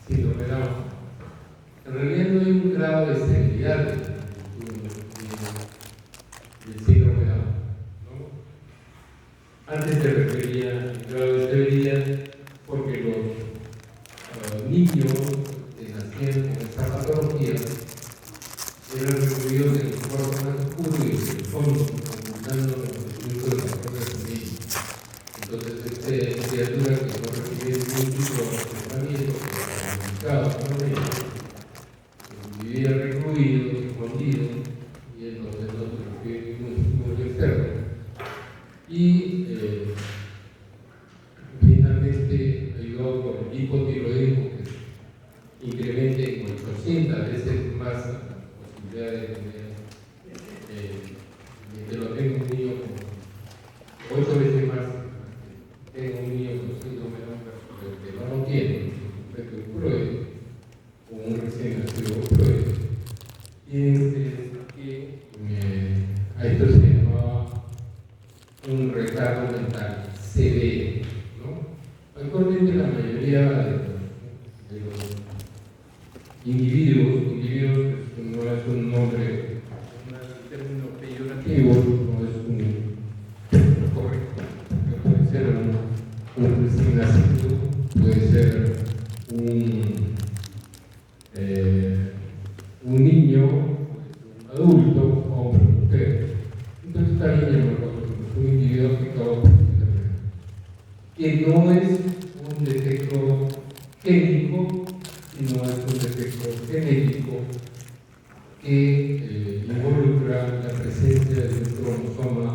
síndrome de Down. En realidad no hay un grado de esterilidad del síndrome de Down, ¿no? Antes se refería al grado de esterilidad porque los niños que nacían con esta patología eran recluidos en el cuarto más oscuro y en el fondo, ocultando los movimientos de la propia familia. Entonces, esta criatura que no recibía ningún tipo de tratamiento, comunicado con ellos, vivía recluido, escondido, y entonces no se recibía ningún estímulo externo. Y finalmente ayudado por el hipotiroidismo que incrementa en 800 veces más la posibilidad de que lo tenga un niño como 8 veces más tenga un niño con síndrome de Down que no lo tiene, que pruebe, o un recién nacido pruebe. Y que a esto se llamaba un retardo mental severo, ¿no? Actualmente la mayoría de los individuos, no es un nombre, un término peyorativo, no es un término correcto, puede ser un recién nacido, puede ser un niño, un adulto, hombre, mujer. Entonces está bien llamado un individuo afectado por enfermedad, que no es un defecto génico, sino es un defecto genético que involucra la presencia de un cromosoma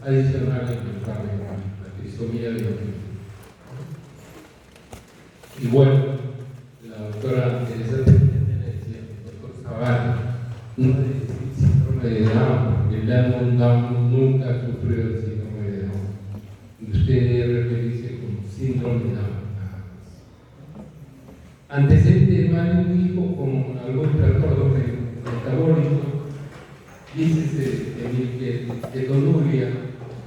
adicional en el par de la trisomía de origen. Igual, la doctora Teresa decía, el doctor Zavala, no es síndrome de Down, porque el Down nunca ha sufrido el síndrome de Down. Y usted debe referirse como síndrome de Down. Antecedente de madre y hijo con algún trastorno metabólico, dícese de ketonuria,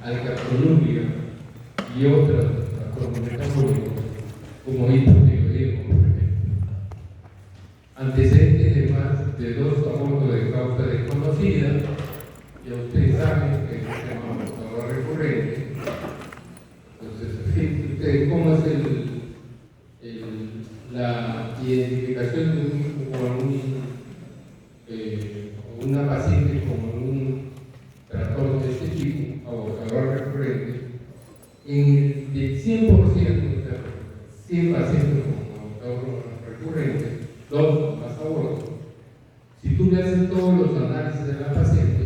alcaptonuria y otros trastornos metabólicos, como hipotiroidismo, por ejemplo. Antecedentes de más de 2 abortos de causa desconocida, ya ustedes saben que se llama aborto recurrente. Entonces, fíjense ustedes cómo es la identificación de una paciente con un trastorno de este tipo, abortador recurrente, en el 100%, o sea, 100 pacientes con abortador recurrente, 2 más abortos. Si tú le haces todos los análisis de la paciente,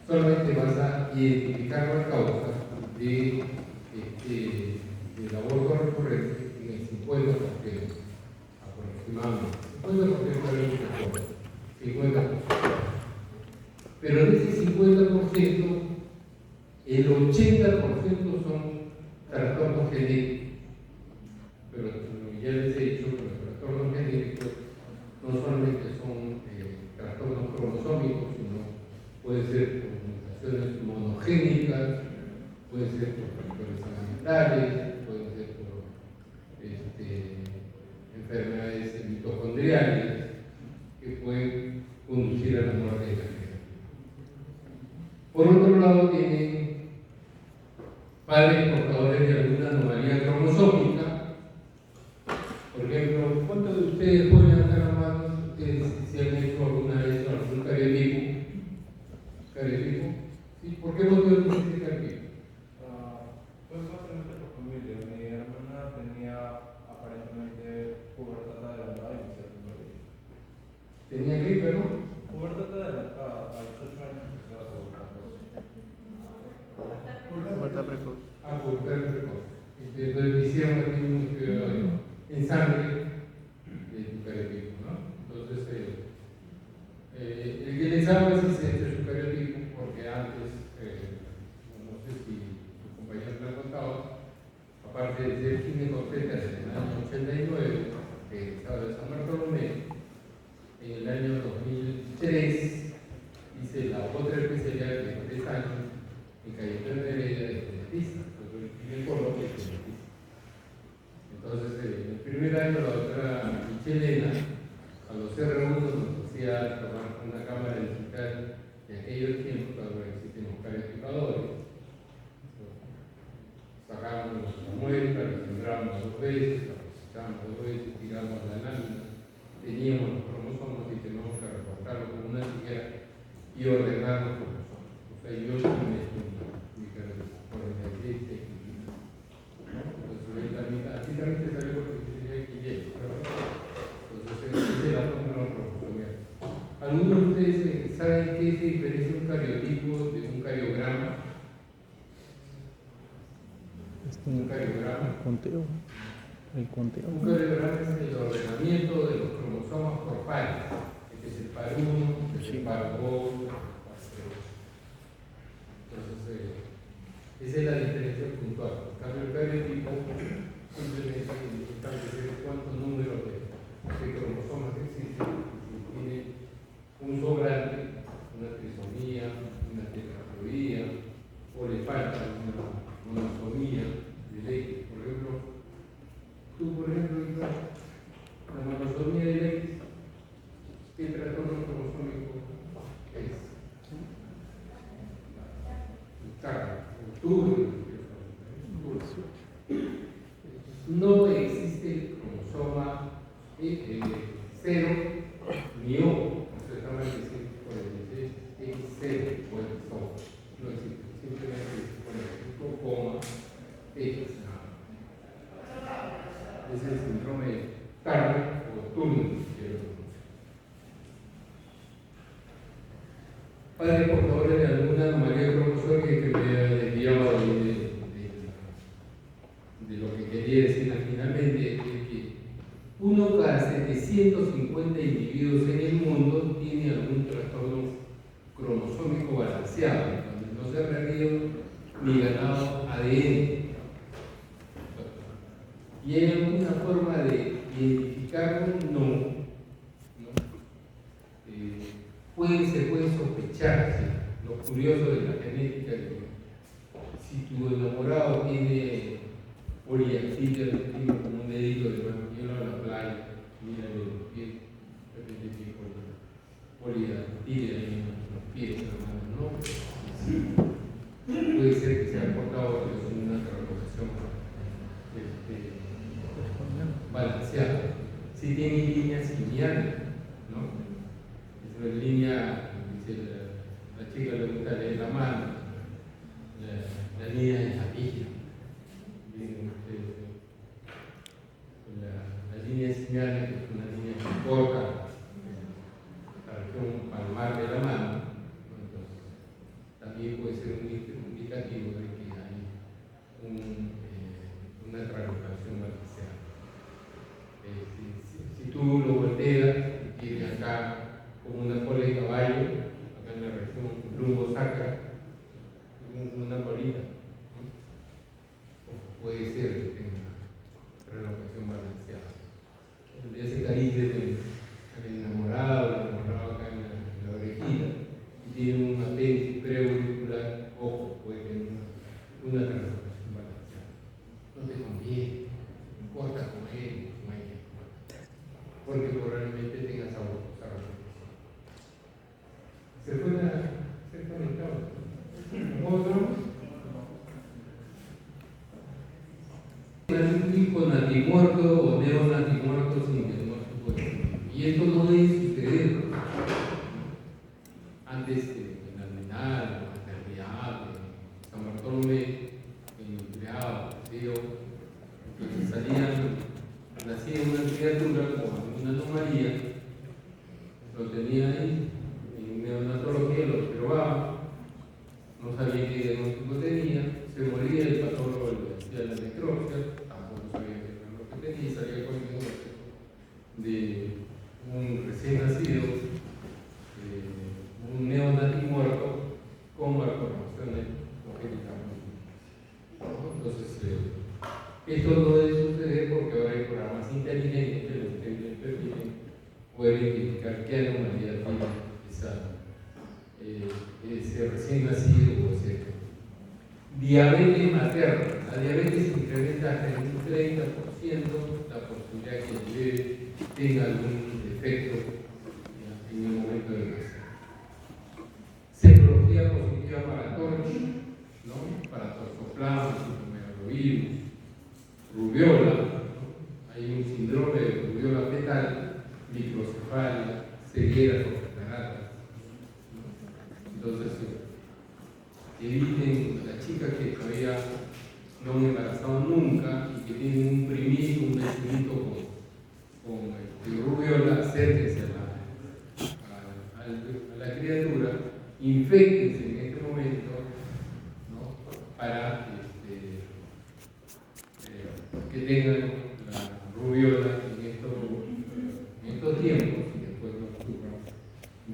solamente vas a identificar la causa del aborto recurrente en el 50%, aproximadamente. 50%. Pero de ese 50%, el 80% son trastornos genéticos. Pero ya les he dicho que los trastornos genéticos no solamente son trastornos cromosómicos, sino pueden ser por mutaciones monogénicas, pueden ser por factores ambientales, pueden ser por enfermedades mitocondriales que pueden conducir a la muerte de la criatura. Por otro lado, tienen padres portadores de alguna anomalía cromosómica. Por ejemplo, ¿cuántos de ustedes pueden levantar la mano si han hecho alguna vez algún cariotipo? ¿Cariotipo? ¿Sí? ¿Por qué motivo tuviste cariotipo? Fue básicamente por familia. Mi hermana tenía aparentemente pubertad adelantada y me hicieron cariotipo. Tenía gripe, ¿no? Pubertad adelantada, a los 8 años empezó a Pubertad precoz. Pubertad precoz. Entonces hicieron aquí un estudio en sangre de tu cariotipo, ¿no? Entonces, el que les habla si se hecho su cariotipo, porque antes, no sé si tus compañeros me han contado, aparte de ser ginecostetas en el año 89, que estaba de San Bartolomé, en el año 2003 hice la otra especialidad de 3 años en Cayetano de Heredia de genetista, soy ginecólogo y genetista. Entonces, en el primer año explicando la doctora Michelena, a los R1 nos hacía tomar una cámara digital de aquellos tiempos, ahora existen los calificadores. Sacábamos la muestra, la sembramos 2 veces, la cosechábamos 2 veces, tiramos la lámina, teníamos los cromosomas y teníamos que recortarlos con una tijera y ordenar los cromosomas. O sea, yo también mi carrera, 47, entonces así también te salió porque tenía que llegar. Entonces, esa es la fórmula cromosomal. ¿Algunos de ustedes saben qué se diferencia un cariotipo de un cariograma? Un cariograma. El conteo. Un cariograma es el ordenamiento de los cromosomas por pares. Este es el par 1, este es el par 2, el par 3. Entonces, esa es la diferencia puntual. En cambio, el cariotipo simplemente establecer cuántos números de cromosomas existen. Si tiene un sobrante, una trisomía, una tetraploidía, o le falta una monosomía de X. Por ejemplo, la monosomía de X, ¿qué trastorno cromosómico es? No existe el cromosoma 0 ni O, se llama X0 o X1. No existe, simplemente con coma X. Es el síndrome de Turner o Turner. Padre, por favor, de alguna anomalía cromosómica que me haya desviado de lo que quería decir finalmente, es que 1 cada 750 individuos en el mundo tiene algún trastorno cromosómico balanceado, donde no se ha perdido ni ganado ADN. ¿Y hay alguna forma de identificarlo? No. Se puede sospechar, ¿sí? Lo curioso de la genética, que si tu enamorado tiene poliactilia, tiene como un dedito de mano, lleva a la playa, mira los pies, de repente tiene poliactilia en los pies, hermano, ¿no? Sí. Puede ser que se haya portado en una translocación balanceada. Si tiene líneas lineales, ¿no? En línea, dice la chica le gusta leer la mano, la línea de la pilla. La línea señal es una línea que corta la región palmar de la mano. Entonces, también puede ser un indicativo de que hay una translocación balanceada. Si tú lo volteas y tienes acá como una cola de caballo, acá en la región lumbosacra, una colita, ¿no? O puede ser que tenga translocación balanceada. Le hace caricia al enamorado acá en la orejita, y tiene un apéndice preauricular, ojo, puede tener una translocación balanceada. No te conviene, no importa con él, no hay que, porque probablemente tengas aborto. Se conectado. ¿Otro? Un hijo natimuerto o neonatimuerto sin diagnóstico. Y esto no debe suceder. Antes en Almenal, en Maternidad, en San Bartolomé, en Nucleado, entonces nacía una criatura con una anomalía, lo tenía ahí. Neonatología lo observaba, no sabía qué diagnóstico tenía, se moría, el patólogo le hacía la necropsia, tampoco sabía qué era lo que tenía, y salía con el diagnóstico de un recién nacido, un neonatimuerto con malformaciones congénitas. Entonces, esto no debe suceder porque ahora hay programas inteligentes que los que permiten poder identificar qué anomalía tiene ese recién nacido o ese diabetes materna. La diabetes incrementa en un 30% la posibilidad que noche tenga algún defecto en el momento de nacer. Serología positiva para TORCH, ¿no? Para toxoplasma, citomegalovirus, rubiola, ¿no? Hay un síndrome de rubiola fetal, microcefalia, cegueras o cataratas, ¿no? Entonces, eviten las chicas que todavía no han embarazado nunca y que tienen un primito, un vecinito con rubiola, acérquense a la criatura, inféctense en este momento, ¿no? Para que tengan la rubiola en estos tiempos y después no sufran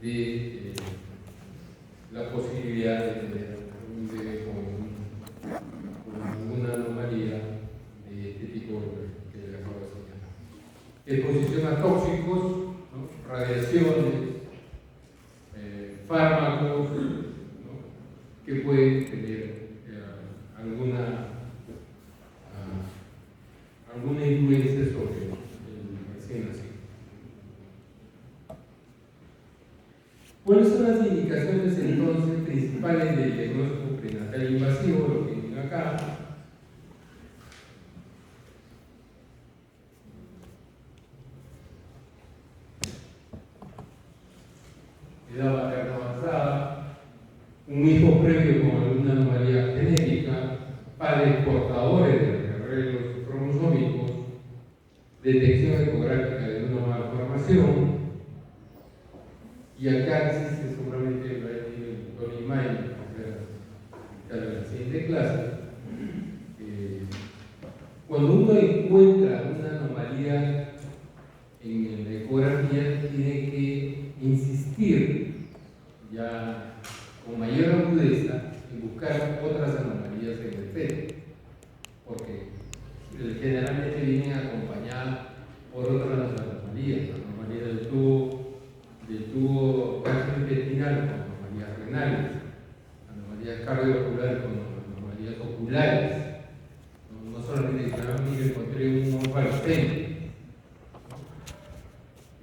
de la posibilidad de tener un bebé con alguna anomalía de este tipo que les acabo de señalar. Exposición a tóxicos, ¿no? Radiaciones, fármacos, ¿no? Que pueden tener alguna influencia sobre el recién nacido. ¿Cuáles son las indicaciones entonces principales del diagnóstico prenatal invasivo? Lo que tienen acá. Edad materna avanzada, un hijo previo con alguna anomalía genética, padres portadores de arreglos cromosómicos, detección ecográfica de una malformación, y acá existe seguramente el Tony May, que en la siguiente clase. Cuando uno encuentra una anomalía en la ecografía, tiene que insistir ya con mayor agudeza en buscar otras anomalías en el feto, porque generalmente vienen acompañadas por otras anomalías, la anomalía del tubo gastrointestinal con anomalías renales, anomalías cardiovasculares con anomalías oculares. No solamente mire, encontré un falsete,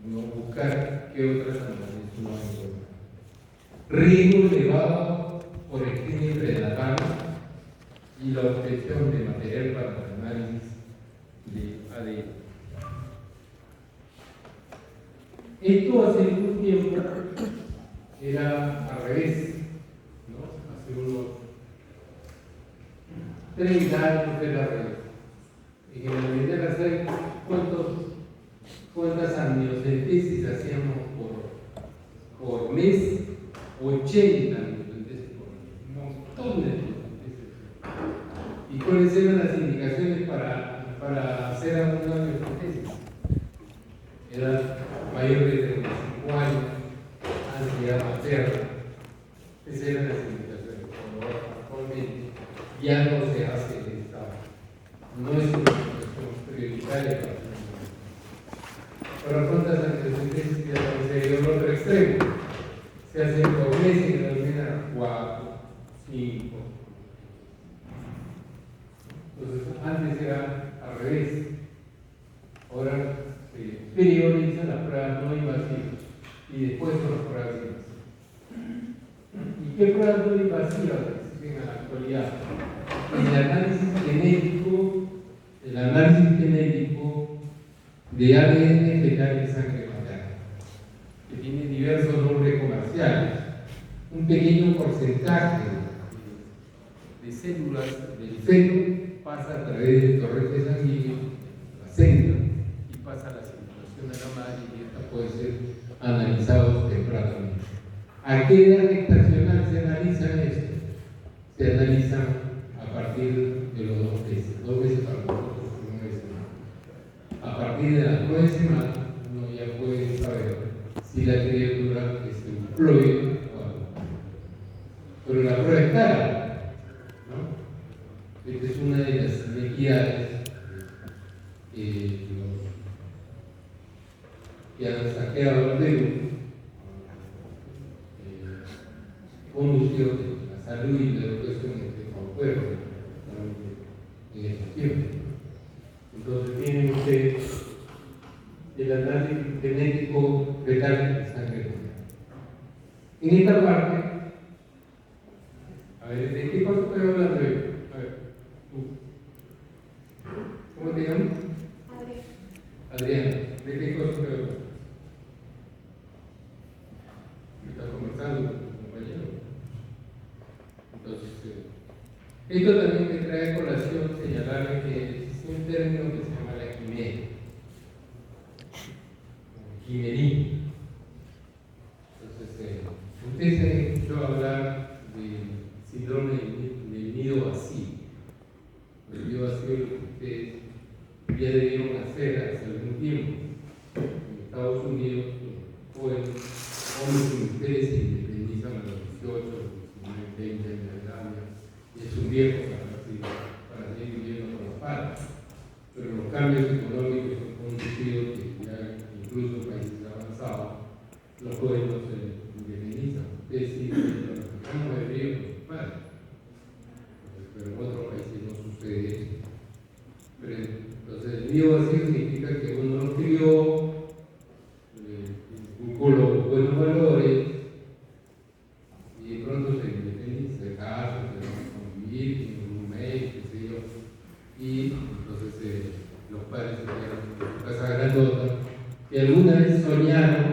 no buscar qué otras anomalías uno encuentra. Riesgo elevado por esquema prenatal y la obtención de material para el análisis de ADN. Esto hace un tiempo era al revés, ¿no? Hace unos 30 años era al revés. Y que en la medida hacer cuántas amniocentesis hacíamos por mes, 80 amniocentesis por mes, un montón de amniocentesis. ¿Y cuáles eran las indicaciones para hacer alguna amniocentesis? Era mayor de 35 años, ansiedad materna. Esas eran las indicaciones. Actualmente ya no se hace esta, no es una cuestión prioritaria para cuántas amniocentesis ya sería el otro extremo. Se hace por mes y en la primera 4, 5. Entonces antes era al revés. Ahora se priorizan las pruebas no invasivas y después son las pruebas invasivas. ¿Y qué pruebas no invasivas existen en la actualidad? El análisis genético de ADN fetal y sangre materna, que tiene diversos nombres comerciales. Un pequeño porcentaje de células del feto pasa a través del torrente sanguíneo, la célula, y pasa a la circulación de la madre y esta puede ser analizado tempranamente. ¿A qué edad gestacional se analizan esto? Se analizan a partir de los 2 meses. 2 meses para nosotros, 9 semanas. A partir de las 9 semanas, uno ya puede saber si la criatura es un ploide o algo. Pero la prueba es cara, ¿no? Esta es una de las inequidades que han saqueado al Perú, conducido de la salud y la educación del pueblo en estos tiempos. Entonces tienen ustedes el análisis genético fetal de sangre humana. En esta parte, a ver, ¿de qué cosa estoy hablando yo? A ver, tú. ¿Cómo te llamas? Adriana. ¿De qué cosa estoy hablando? Está conversando con tu compañero. Entonces, esto también me trae a colación señalarle que existe un término que se llama la quimera, quimerismo. Entonces, ustedes han escuchado hablar del síndrome del nido vacío. El nido vacío es lo que ustedes ya debieron hacer hace algún tiempo. En Estados Unidos, jóvenes, hombres y mujeres se independizan a los 18, a los 19, 20 años de edad, y es un viejo para seguir viviendo con los padres. Pero los cambios económicos han conducido que ya incluso en países avanzados los jóvenes no se independizan. Ustedes sí, no deberían con sus padres, pero en otros países no sucede eso. Pero, entonces, el nido vacío significa que uno no crió, inculcó los buenos valores y de pronto se independiza, se casa, se va a convivir, tiene un roommate, qué sé yo, y entonces los padres se quedan en su casa grandota y alguna vez soñaron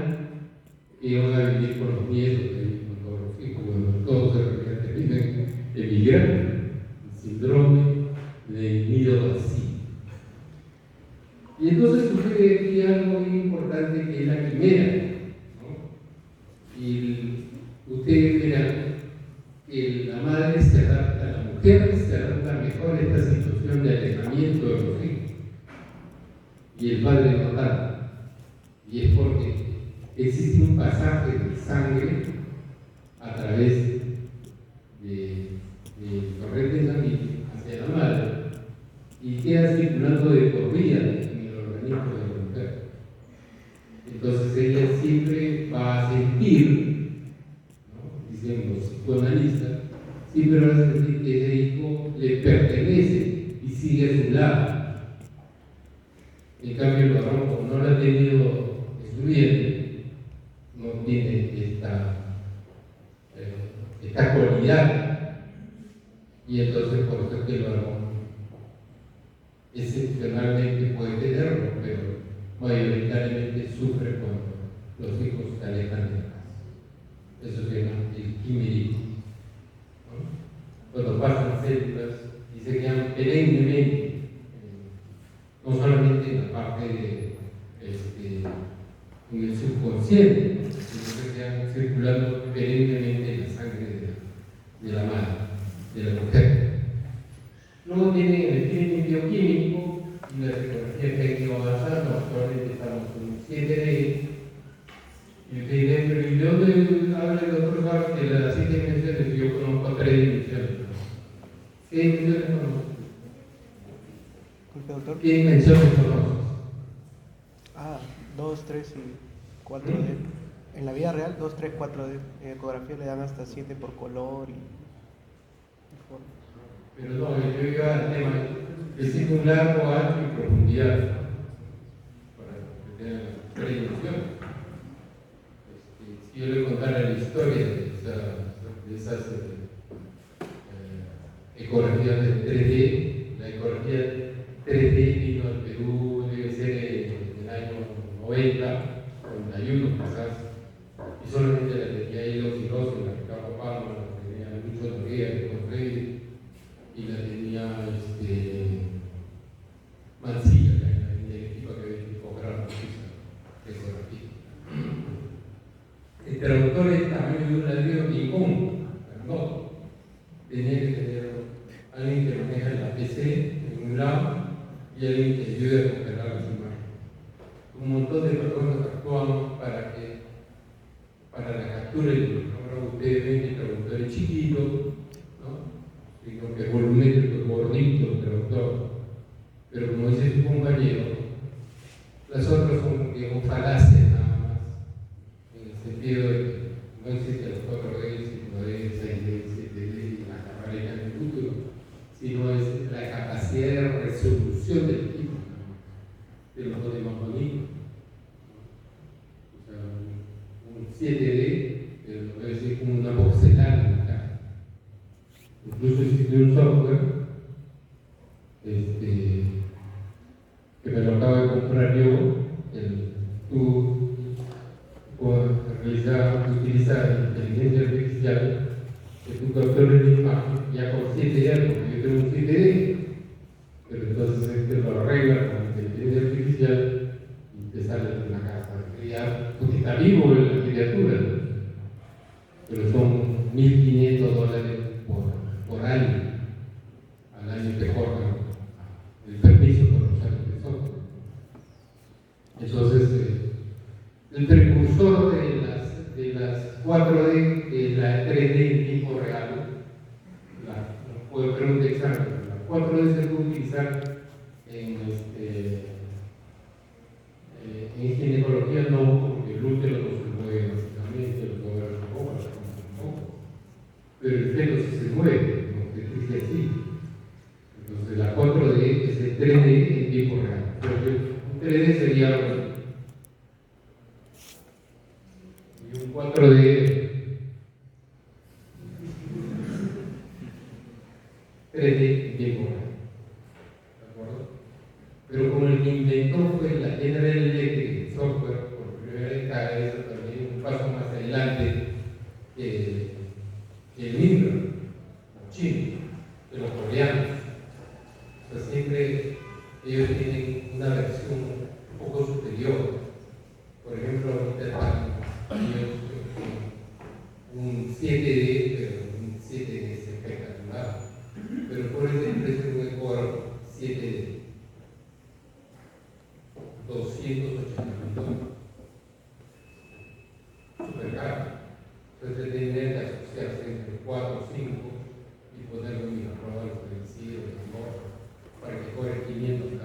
que iban a vivir con los nietos, con todos los hijos, bueno, todos en realidad terminan emigrando, el síndrome del nido vacío. Y entonces sucede aquí algo muy importante que es la quimera, ¿no? Y ustedes verán que la madre se adapta, la mujer se adapta mejor a esta situación de alejamiento de los hijos y el padre no tanto. Y es porque existe un pasaje de sangre a través de corriente sanguínea hacia la madre y queda circulando de por vida en el organismo de la mujer. Entonces ella siempre va a sentir, ¿no? Diciendo psicoanalista, siempre va a sentir que ese hijo le pertenece y sigue a su lado. En cambio, el varón, como no lo ha tenido en su vientre, no tiene esta cualidad. Y entonces, por eso es que el varón excepcionalmente puede tenerlo, pero mayoritariamente sufre cuando los hijos se alejan de la casa. Eso se llama el quimerismo, ¿no? Cuando pasan células y se quedan perennemente, no solamente en la parte en el subconsciente, sino que se quedan circulando perennemente en la sangre de la madre, de la mujer. Luego tienen el screening bioquímico y la tecnología que ha ido avanzando. Actualmente estamos con 7D. Y usted dirá, pero ¿y de dónde habla el doctor Garo que las 7 dimensiones? Yo conozco 3 dimensiones. ¿Qué dimensiones conoces? Doctor. ¿Qué dimensiones conoces? 2, 3 y 4D. En la vida real, 2, 3, 4D. En ecografía le dan hasta 7 por color y forma. Pero no, yo iba al tema, existe un largo, ancho y profundidad, para que tengan las 3 dimensiones. Si yo le contara la historia de esas ecografías de 3D, la ecografía 3D vino al Perú, debe ser en el año 90, 91 quizás, y solamente la tenía Hilo Quiroz, la Ricardo Palma, la tenía Lucho Noriega, que construí, y la tenía Mancilla, el equipo que ve tipógrafo de ecografía. El traductor es tamaño de un ladrillo ping-pong, grandote. Tenía que tener alguien que maneja la PC en un lado y alguien que ayude a congelar las imágenes. Un montón de personas actuamos para la captura del libro. Ahora ustedes ven que el traductor es chiquito, ¿no? Sino que es volumétrico, es gordito el traductor. Pero como dice su compañero, las otras son, digamos, falacias nada más, en el sentido de que no existen los 4D, 5D, 6D, 7D y las que aparezcan en el futuro, sino es la capacidad de resolución del equipo, de los dos más bonitos. 7D, pero es decir, como una porcelana en la caja. Incluso existe un software que me lo acabo de comprar yo. Tú utilizar inteligencia artificial que tú captures la imagen ya con 7D, porque yo tengo un 7D, pero entonces te lo arregla con inteligencia artificial y te sale de la casa. Ya, porque está vivo la criatura, ¿no? Pero son $1.500 por año. Al año te cortan el permiso para usar el software. Entonces, el precursor de las 4D, de la 3D en tiempo real, no puedo crear un examen, la 4D se puede utilizar en ginecología no, porque el útero no se mueve básicamente, lo puedo ver un poco, pero el feto sí se mueve, como te dice así. Entonces la 4D es el 3D en tiempo real. Entonces, un 3D sería algo así. Y un 4D 3D en tiempo real. ¿De acuerdo? Pero como el que inventó fue la General Electric software, por primera vez cada vez también un paso más adelante que el Indra, los chinos, de los coreanos. O sea, siempre ellos tienen una versión un poco superior. Por ejemplo, ahorita están ellos un 7D, pero un 7D espectacular. Pero por ese precio no me cobro 7D. $280,000. Super caro. Entonces tendría que asociarse entre 4 o 5 y ponerlo en la prueba de los vencidos, para que cobre 500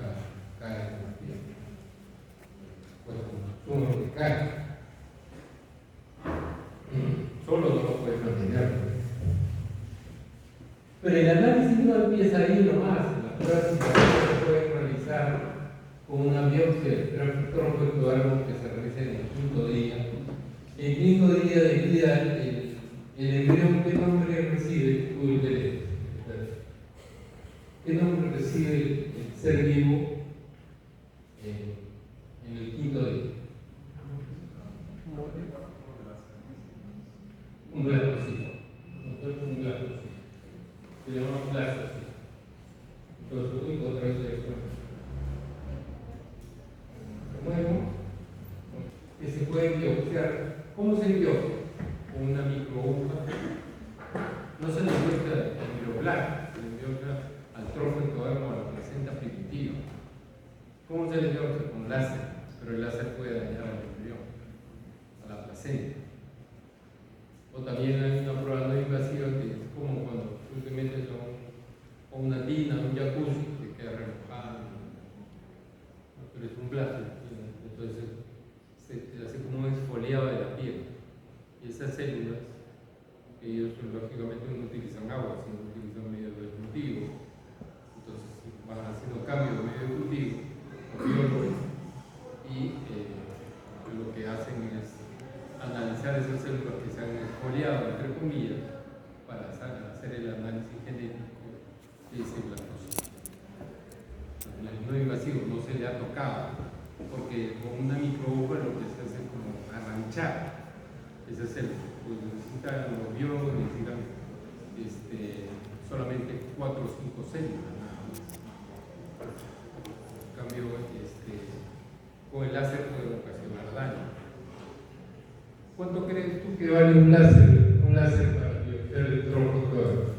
cada energía. Pues sumo de caro. Solo no lo puedes mantener. Pero el análisis no empieza ahí nomás. Las pruebas se pueden realizar con una biopsia del tronco ectodermo que se realiza en el 5º día. El 5º día de vida, el embrión, ¿qué nombre recibe? ¿Qué nombre recibe el ser vivo en el 5º día? Un blastocito. Un blastocito. Se llama blastocito. Entonces, único otra vez nuevo que se puede biopsiar. ¿Cómo se biopsia? Con una microaguja. No se le biopsia al miroblast, se le biopsia al tronco ectodermo, a la placenta primitiva. ¿Cómo se le biopsia? Con láser, pero el láser puede dañar al embrión, a la placenta. O también hay una prueba no invasiva que es como cuando tú te metes a una tina, un jacuzzi, te queda remojado, pero es un plástico. Entonces se hace como un exfoliado de la piel. Y esas células, ellos lógicamente no utilizan agua, sino utilizan medio de cultivo. Entonces van haciendo cambios de medio de cultivo, y lo que hacen es analizar esas células que se han exfoliado, entre comillas, para hacer el análisis genético de ese blastocito. El no invasivo no se le ha tocado, porque con una microaguja lo que se hace es como arranchar esas células. Pues necesitan, los biólogos necesitan solamente 4 o 5 células nada más. En cambio, con el láser puede ocasionar daño. ¿Cuánto crees tú que vale un láser? Un láser para biopsiar el tronco ectodermo.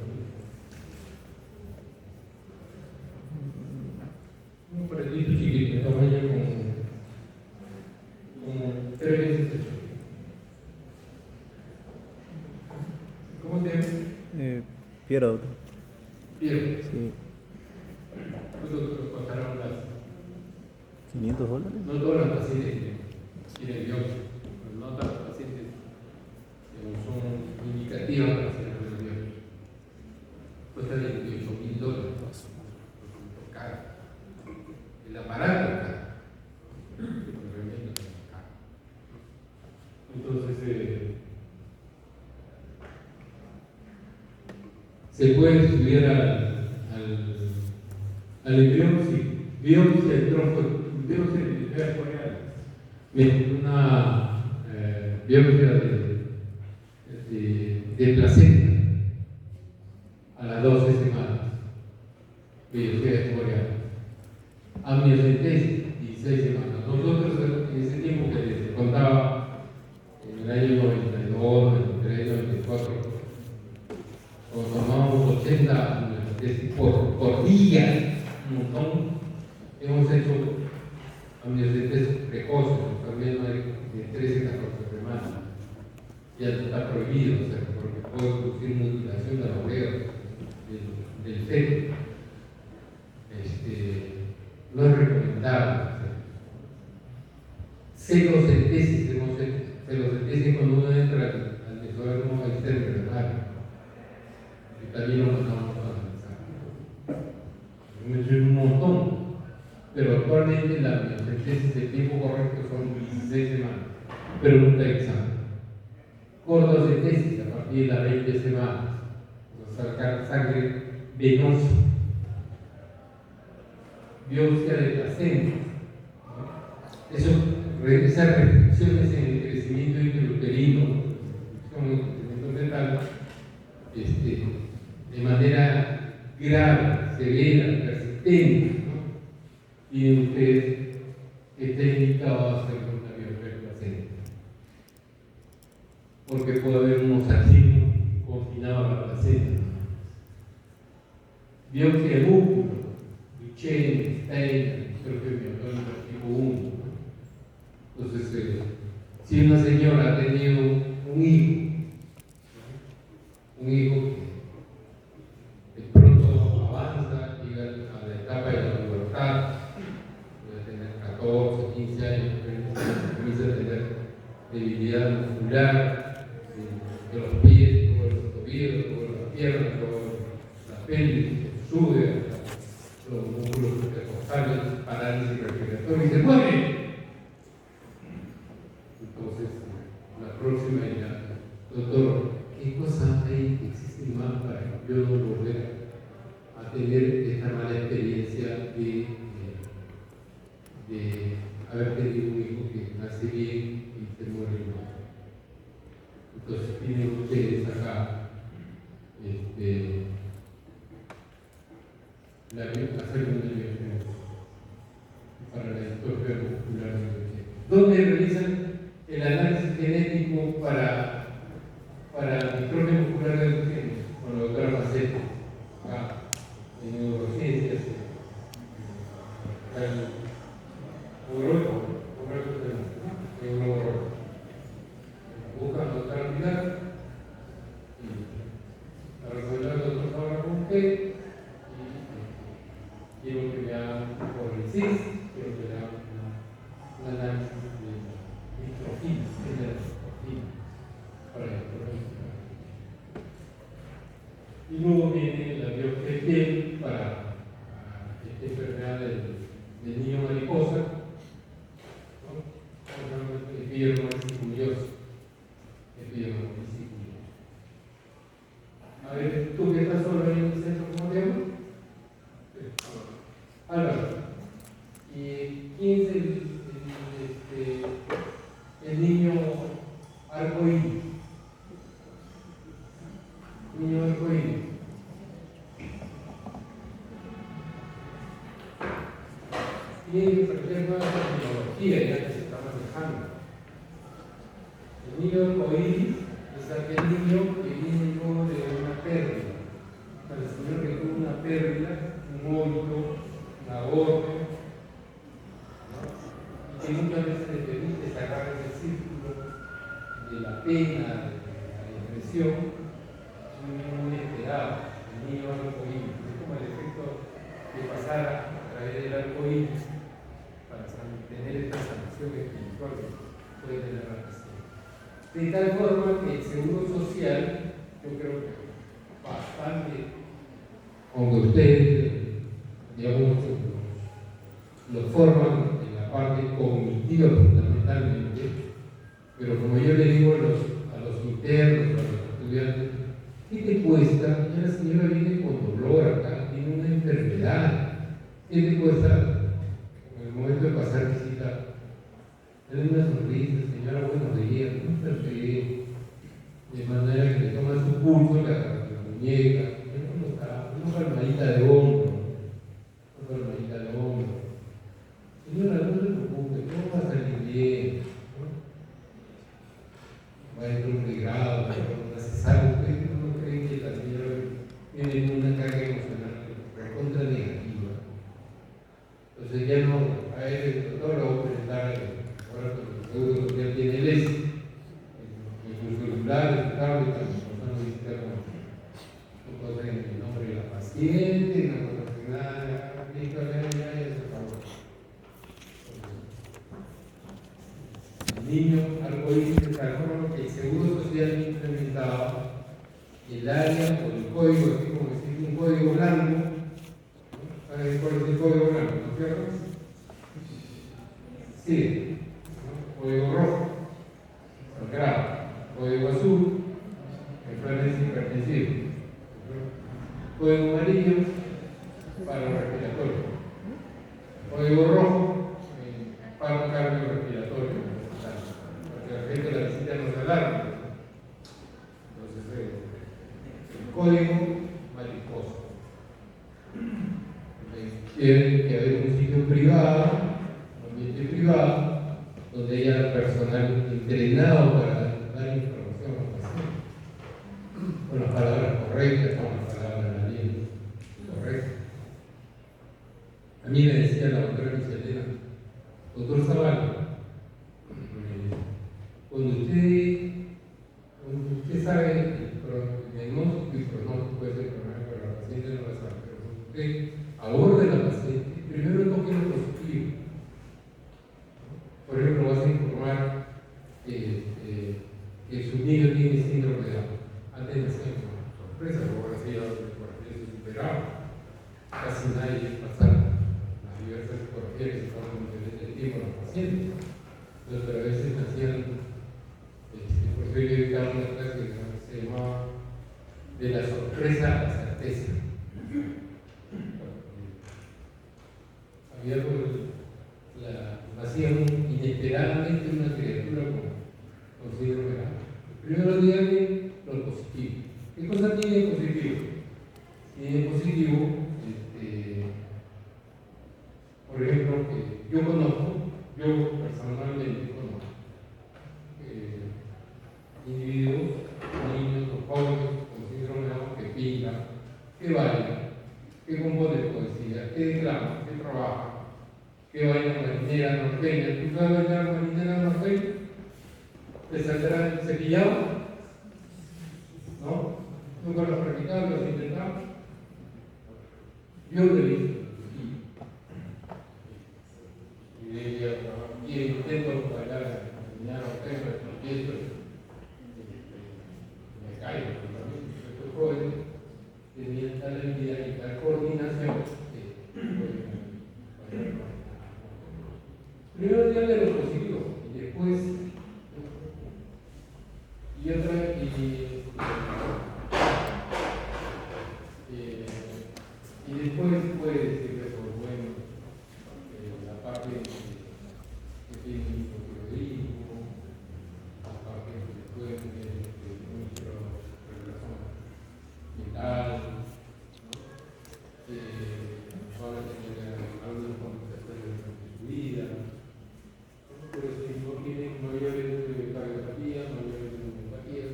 Un aparatito chiquito, tamaño como 3 veces el choque. ¿Cómo te llamas? Piero. Piero. Sí. ¿Cuánto costará un láser? $500. No todas las pacientes tienen biopsia, pero no todas las pacientes son indicativas para hacer el biopsia. Cuesta $28,000. Caro. El aparato es caro. Entonces, se puede estudiar al embrión, sí, biopsia del tronco, biopsia del hemisferio coreano, mediante una biopsia de placenta a las 12 semanas, biopsia coreana, amniocentesis 16 semanas. Nosotros en ese tiempo que les contaba, en el año 92, 93, 94, tomamos 80 amniocentesis por día, un montón. Hemos hecho amniocentesis precoces, también de 13 a 14 semanas. Ya está prohibido, o sea, porque puede producir mutilación de la obrera del feto. No es recomendable. Celocentesis, hemos hecho celocentesis cuando uno entra al mesodermo externo renal, y también lo pasamos a analizar. Hemos hecho un montón, pero actualmente la amniocentesis del tiempo correcto son 16 semanas. Pregunta de examen. Cordocentesis a partir de las 20 semanas, sacar sangre venosa. Biopsia de placenta. Esas restricciones en el crecimiento intrauterino, de manera grave, severa, persistente, ¿no? Y usted, ¿qué técnica va a hacer con la biopsia de placenta? Porque puede haber un mosaicismo confinado a la placenta. Biopsia de músculo, Duchenne, Steiner, miotónica tipo 1. Entonces, si una señora ha tenido un hijo que de pronto avanza, llega a la etapa de la pubertad, puede tener 14, 15 años, comienza a tener debilidad muscular de los pies, de los tobillos, de las piernas, de la pelvis, sube los músculos intercostales, parálisis respiratoria y se muere. Entonces, la próxima ya, doctor, ¿qué cosas hay que existen más para que yo no volver a tener esta mala experiencia de haber tenido un hijo que nace bien y se muere mal? Entonces, tienen ustedes acá hacer una biopsia para la distrofia muscular del bebé, donde realizan el análisis genético para la distrofia muscular del bebé con la doctora Macete, en neurociencias, buscan la doctora Pilar y la recomendar al doctor Fabra con usted. Quiero que me hagan por el CIS, quiero que me hagan un análisis de microfilas, para el problema. Y luego viene la biopsia de piel para esta enfermedad del niño mariposa, ¿no? Epidema vesiculioso. A ver, tú que estás solo ahí en el centro, ¿cómo te llamas? Álvaro. ¿Y quién es el niño arcoíris? Niño arcoíris. Tiene que aprender nueva tecnología ya que se está manejando. El niño arcoíris es aquel niño que viene luego de una pérdida. Para el señor que tuvo una pérdida, un óbito, un aborto, ¿no? Y que muchas veces le permite sacar ese círculo de la pena, de la depresión. Es un niño muy esperado, el niño arcoíris. Es como el efecto de pasar a través del arcoíris para tener esta sanación espiritual que puede tener la persona. De tal forma que el seguro social, yo creo que bastante, aunque ustedes, digamos, lo forman en la parte cognitiva fundamentalmente, pero como yo le digo a los internos, a los estudiantes, ¿qué te cuesta? Ya la señora viene con dolor acá, tiene una enfermedad. ¿Qué te cuesta? En el momento de pasar visita, darle una sonrisa, señora, buenos días, ¿cómo está usted? De manera que le toma su pulso, la muñeca, una palmadita de hombro, una palmadita de hombro. Señora, no se preocupe, todo va a salir bien, ¿no? Va a entrar un pregrado, una cesárea. ¿Ustedes no creen que la señora tiene una carga emocional recontra negativa? Entonces ya no, a él el doctor lo va a presentar ahora con el seguro social tiene el ESI, en su celular, en su tablet, cuando visita con cosas en el nombre de la paciente, no conoce nada, ya se acabó. El niño alcohólico calculó que el seguro social implementaba el área o el código, así como existe un código blanco. ¿Saben cuál es el código blanco? ¿No es cierto? Sí, ¿no? Código rojo, grave, código azul, enfermedades hipertensivas, código amarillo para respiratorio, código rojo para cardiorrespiratorio, porque la gente la visita no se alarma. Entonces, el código mariposa. Tiene que haber un sitio privado, un ambiente privado, donde haya personal entrenado para dar información al paciente, con las palabras correctas, con las palabras alientas correctas. A mí me decía la doctora Michelena, doctor Zavala, cuando usted sabe el diagnóstico y pronóstico puede ser problema, pero la paciente no lo sabe, pero cuando usted aborde a la paciente, primero toque lo positivo. Por ejemplo, vas a informar que su niño tiene síndrome de Down. Antes de hacer una sorpresa, luego así por eso superado. Casi nadie pasa las diversas ecografías que se toman en diferentes tiempos los pacientes. Entonces, pero a veces hacían, por eso yo dedicaba una clase que se llamaba de la sorpresa a la certeza. Había nacían inesperadamente una criatura con síndrome de Down. Primero díganme lo positivo. ¿Qué cosa tiene positivo? Tiene positivo, por ejemplo, que yo personalmente conozco individuos, niños o jóvenes con síndrome de Down que pintan, que bailan, que componen poesía, que declaman, que trabajan, que bailan marinera norteña. ¿Tú sabes bailar marinera norteña? ¿Te saldrá cepillado? ¿No? ¿Nunca lo has practicado? ¿Lo has intentado? Yo lo he visto. Y intento bailar marinera norteña, empiezo, me caigo. Estos jóvenes tenían tal habilidad y tal coordinación que primero díganle lo positivo y después y después puede decirle por bueno la parte que tiene el hipotiroidismo, la parte que puede tener nuestra regulación mental, van a tener algunas complicaciones durante su vida. Por eso no tiene mayores cardiopatías, mayores neuropatías,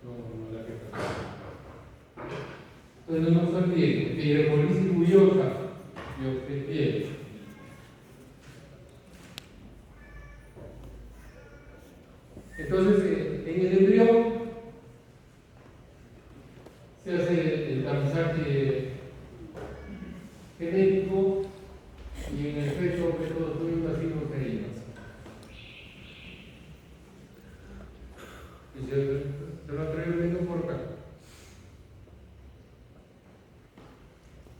no la afecta. Entonces no nos olvidemos que la hipólisis bullosa yo prefiero. Entonces, en el embrión se hace el tamizaje genético y en el feto son unas proteínas. Y se lo atreven por acá.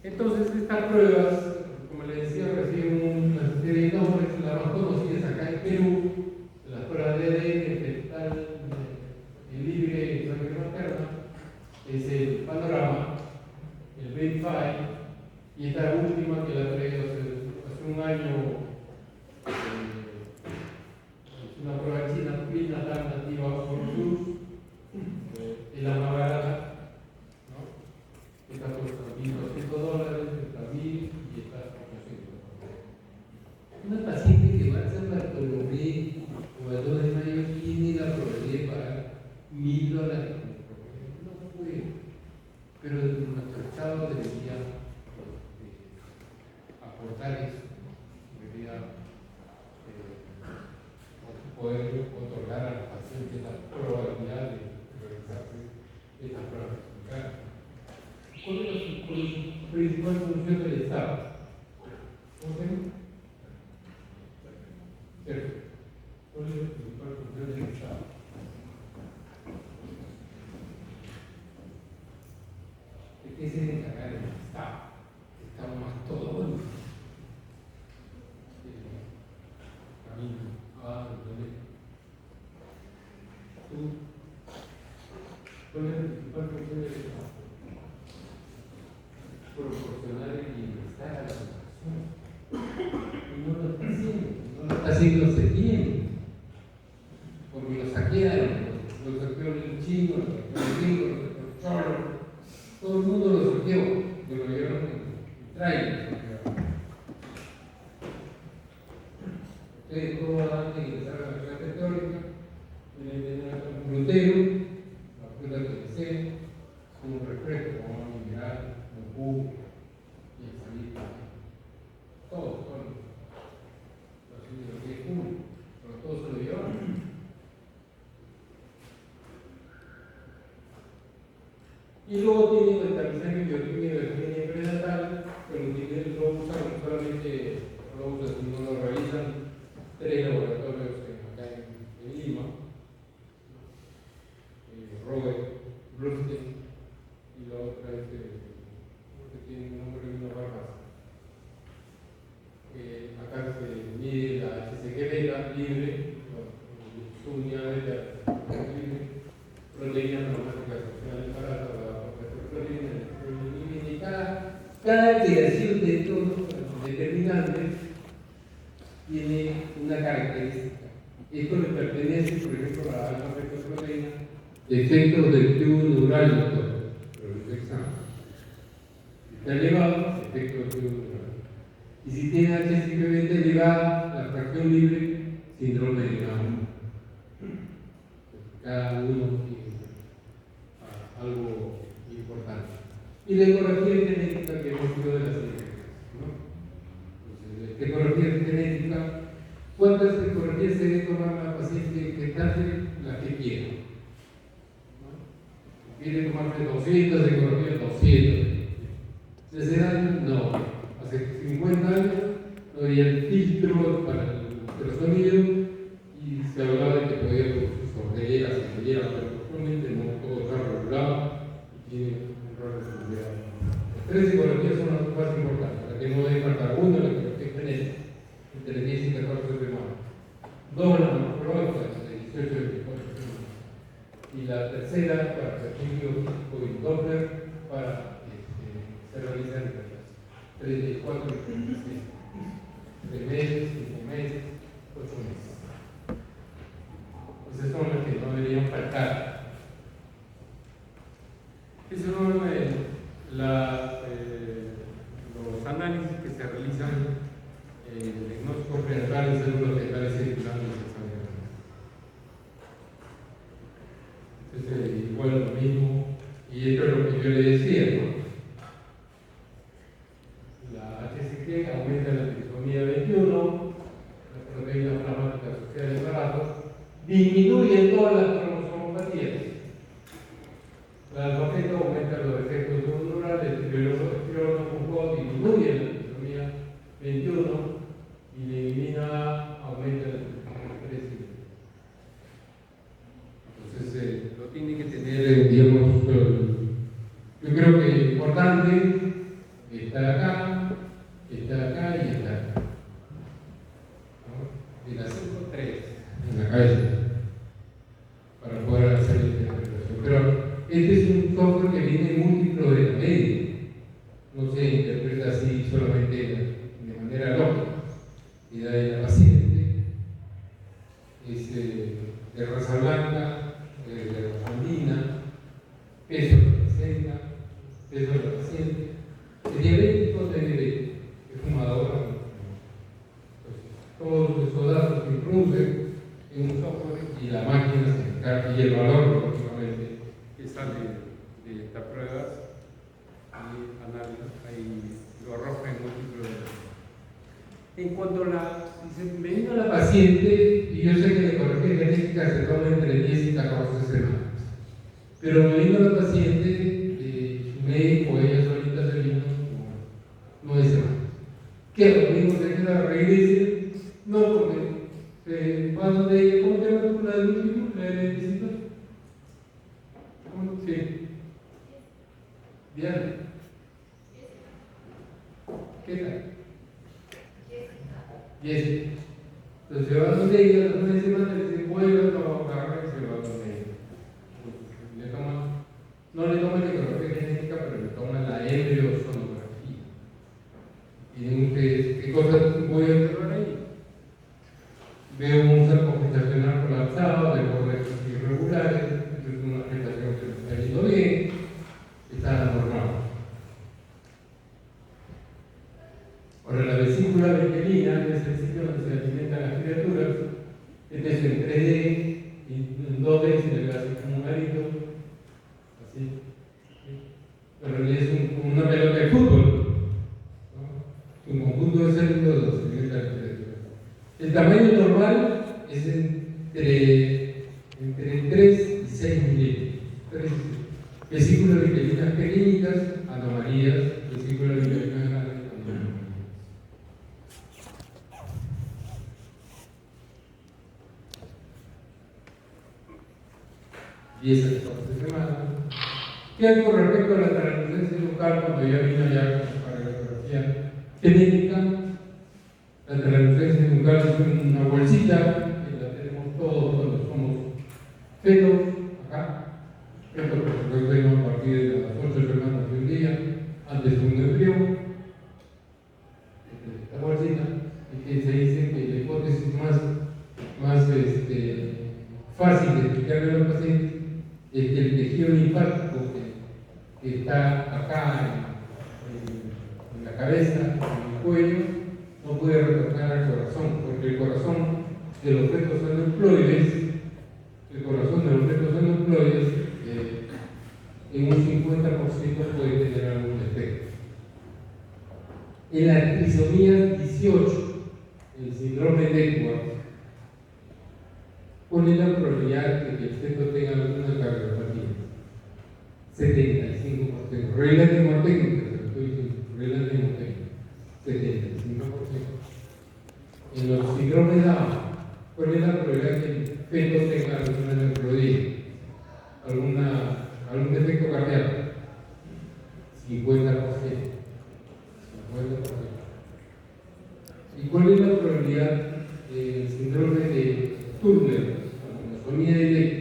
Entonces, estas pruebas, como les decía, reciben una serie de nombres. Las más conocidas acá en Perú, las pruebas de ADN fetal libre en sangre materna, poder otorgar a los pacientes la probabilidad de realizarse esta prueba explicada. ¿Cuál es la principal función del Estado? ¿Cómo se llama? ¿Cierto? ¿Cuál es la principal función del Estado? ¿De qué se encarga el Estado? Estamos más todos. Camino. ¿Cuál es la principal función del Estado? Proporcionar el bienestar a la población. Y no lo está haciendo. No lo está haciendo hace tiempo. Porque lo saquearon. Lo saqueó el chino, lo saqueó el gringo, lo saqueó el cholo. Todo el mundo lo saqueó. Lo llevaron en trailer. Ustedes todos antes de ingresar a la clase teórica, tienen que tener un frutero, la fruta que deseen, un refresco, un mineral, un jugo, y el salir todo, lo que es público, pero todo se lo llevaron. Y luego tienen que establecer mi bioquímica de genética prenatal, pero lo usan solamente, no lo realizan 3 laboratorios acá en Lima, Robert, Brunstein, y la otra es que tiene un nombre de una barra. Acá se mide la HCG beta libre, su unidad beta libre, proteína aromática asociada al embarazo, la proteína, y cada alteración de estos determinantes tiene una característica. Esto le pertenece, por ejemplo, a la alfa-fetoproteína, efectos del tubo neural, doctor, pero el examen. Está elevado, efecto del tubo neural. Y si tiene HCG elevada, la fracción libre, síndrome de Down. Cada uno tiene algo importante. Y la ecografía genética que hemos visto de las genéticas, ¿no? Entonces, la ecografía genética, ¿cuántas ecografías se debe tomar la paciente gestante? Las que quiera. ¿No? ¿Quiere tomarse 200 ecografías? 200. ¿De hace años? No. Hace 50 años no había el filtro para el ultrasonido y se hablaba de que podía sortear, pero actualmente no, todo está regulado y tiene un rol de seguridad. Las 3 ecografías son las más importantes, la que no debe faltar: una, la ecografía genética, entre 10 y 14 semanas; 2, la morfológica, de 18 a 24 semanas; y la tercera, para perfil biológico y Doppler, para se realizan en 34 y 36, 3 meses, 5 meses, 8 meses. Esas son las que no deberían faltar. Esos son los análisis que se realizan en el diagnóstico prenatal de células fetales circulantes en sangre. Es igual lo mismo, y esto es lo que yo le decía, ¿no? La HCG aumenta la trisomía 21, la proteína inflamatoria asociada al embarazo, disminuye todas las cromosomopatías. La alfa-feto aumenta los efectos neurales, el escleroso disminuye la trisomía 21 y la elimina, aumenta la trisomía 13. Entonces, lo tiene que tener, digamos, yo creo que es importante, está acá y está acá. ¿No? De las 3 en la calle, para poder hacer la interpretación. Pero este es un software que viene múltiplo de la media, no se interpreta así solamente de manera lógica. Y de la paciente es de raza blanca, de raza andina, peso de la placenta, peso de la paciente, es diabético, de diabético, es fumadora. Todos esos datos se introducen en un software y la máquina se encarga, y el valor, lógicamente, que sale de estas pruebas, y lo arroja en múltiples. En cuanto a me vino la paciente, y yo sé que le estadística se toma entre 10 y 14 semanas. Pero me vino la paciente, su médico, ella solita se vino como 9 semanas. ¿Qué? Lo mismo se queda regrese. No, porque va donde ella, ¿cómo te llamas tú la del último? ¿La de la visita? ¿Cómo? Sí. Diana. ¿Qué tal? Jessica. Entonces se va donde ella, las 9 semanas, le dice, vuelve, no agarra y se va donde ella. No le toma la ecografía genética, pero le toma la embriosonografía. Y digo, ¿qué cosas voy a observar ahí? Veo un saco gestacional colapsado, de bordes irregulares, es una gestación que no está yendo bien, está normal. Ahora, la vesícula bitelina, que es el sitio donde se alimentan las criaturas, este es en 3D y en 2D se le ve así como un arito, así. Pero en realidad es como una pelota de fútbol, ¿no? Un conjunto de células donde se alimenta la criatura. El tamaño normal es entre 3 y 6 milímetros. Vesículas vitelinas pequeñitas, anomalías, vesículas vitelinas grandes, anomalías. Y esa es la semana. ¿Qué hay con respecto a la translucencia local cuando ya vino ya para la ecografía genética? La translucencia nucal es una bolsita que la tenemos todos cuando somos fetos, acá. Fetos, por supuesto, vengo a partir de las 8 semanas de un día, antes de un embrión. Esta bolsita, y que se dice que la hipótesis más fácil de explicarle a los pacientes es que el tejido linfático que está acá en la cabeza, en el cuello, no puede retornar al corazón, porque el corazón de los fetos aneuploides, en un 50% puede tener algún defecto. En la trisomía 18, el síndrome de Edwards, ¿cuál es la probabilidad de que el feto tenga alguna cardiopatía? 75%. Relativo técnico, estoy diciendo, relativo técnico. 75%. En los síndromes de Down, ¿cuál es la probabilidad de que el feto tenga alguna neurología? ¿Algún defecto cardíaco? 50%. ¿Y cuál es la probabilidad del síndrome de Turner, la cromotomía de X,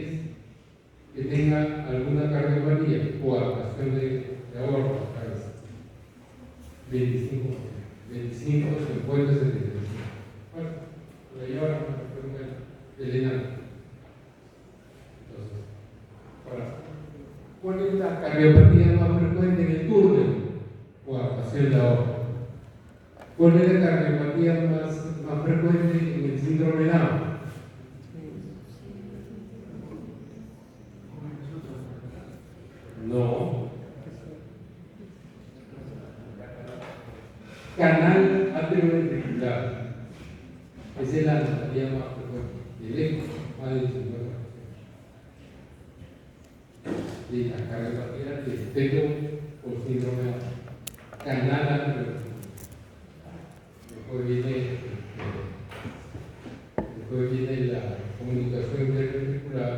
que tenga alguna cardiopatía o adaptación de aorta? 25, 50, 75. Bueno, por ahí ahora me pregunta Elena. Entonces, ahora, ¿cuál es la cardiopatía más frecuente en el Turner o adaptación de aorta? ¿Cuál es la cardiopatía más frecuente en el síndrome de Down? No. Canal atrioventricular. Esa es la anomalía más frecuente. El eco, más del 50%. Y la cardiopatía de feto por síndrome de Down. Canal atrioventricular. Después viene la comunicación interventricular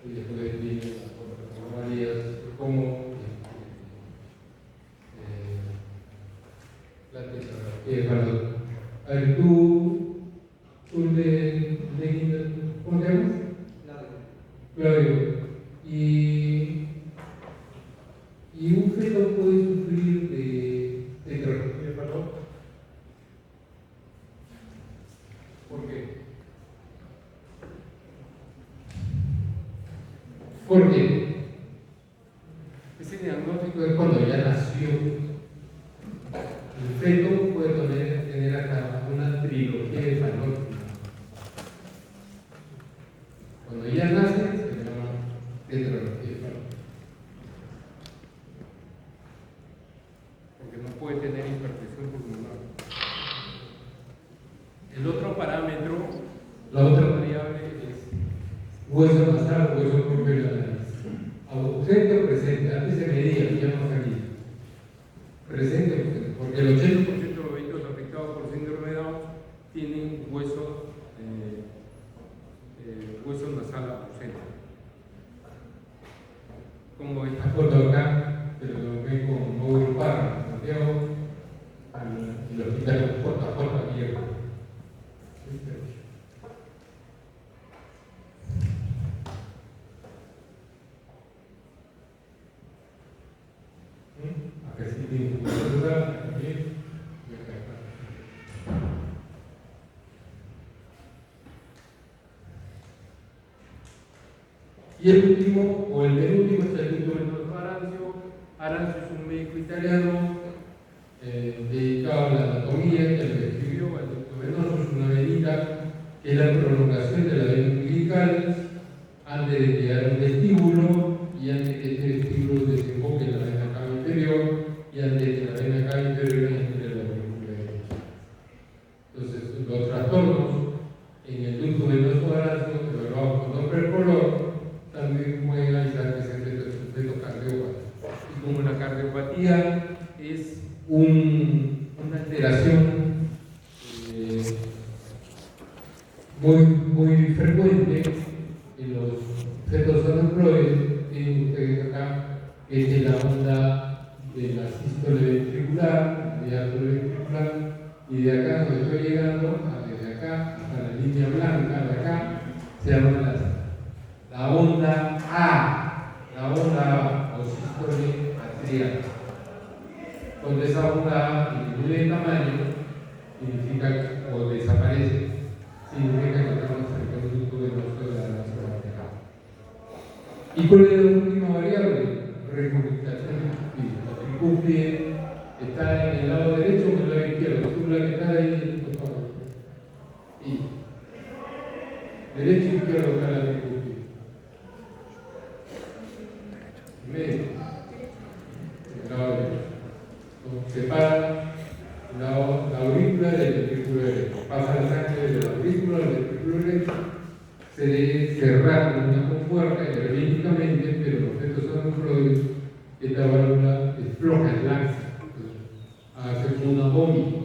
y después viene las anomalías como la tetraplégica. A ver, tú ¿cómo te llamas? Claudio. Y un feto puede sufrir de tetraplégica, ¿no? ¿Por qué? Porque ese diagnóstico es cuando ya nació. El feto puede tener acá una trilogía de fenótipos. Cuando ya nace, se llama tetralogía de fenótipos. Porque no puede tener hipertensión pulmonar. El otro parámetro, la otra variable es hueso nasal, hueso propio de la nariz. Ausente o presente, antes se medía, ya no salía. Presente o ausente, porque el 80% de los bebitos afectados por síndrome de Down tienen hueso nasal ausente. Como esta foto acá, que lo ven con Mauro Parra, Santiago, y el hospital J abierto. Acá sí tiene una duda, también. Y acá está. Y el último, o el penúltimo, es el doctor Eduardo Arancio. Arancio es un médico italiano dedicado a la anatomía, que lo describió, el ducto venoso es una venita que es la prolongación de la vena umbilical antes de llegar al vestíbulo y antes de que este vestíbulo desemboque en la vena cava inferior y antes de que la vena cava inferior entre la aurícula derecha. Entonces, los trastornos en el ducto venoso arancio, evaluados con Doppler color, también pueden avisar que se fetos cardiópatas. Y como la cardiopatía es una alteración muy frecuente en los fetos aneuploides, tienen ustedes acá, que es de la onda de la sístole ventricular, de diástole ventricular, y de acá donde estoy llegando, desde acá hasta la línea blanca de acá, se llama la onda A, o sístole atrial. Cuando esa onda disminuye de tamaño, significa, o desaparece, significa que estamos en el conducto venoso de la nación lateral. ¿Y cuál es la última variable? Regurgitación tricúspide. Tricúspide está en el lado derecho o en el lado izquierdo. Tú la que está ahí, por favor. Y derecho y izquierdo está la tricúspide. Medio. El lado derecho. Separa la aurícula del ventrículo derecho. Pasa la sangre de la aurícula al ventrículo derecho. Se debe cerrar con una compuerta herméticamente, pero los fetos aneuploides, esta válvula es floja, es laxa. Hace como una vómito.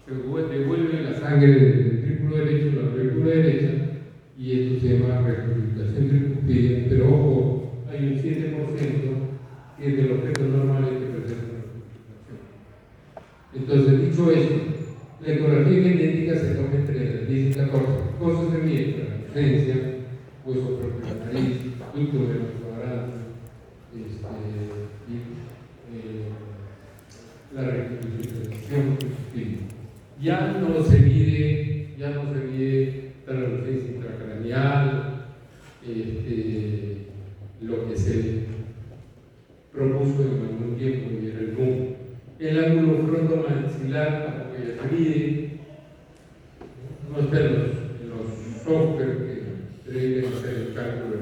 Se devuelve la sangre del ventrículo derecho a la aurícula derecha y esto se llama regurgitación tricúspide, pero ojo, hay un 7% que es de los fetos normales que presentan regurgitación. Entonces, dicho esto, la ecografía genética se toma entre las 10 y 14 cosas de mientras, la ausencia, hueso propio de la nariz, ducto venoso arancio, la regurgitación tricúspide. Ya no se mide la ausencia intracraneal, lo que se propuso en algún tiempo y era el boom. El ángulo frontomaxilar tampoco ya se mide, no está en los software que deben hacer el cálculo.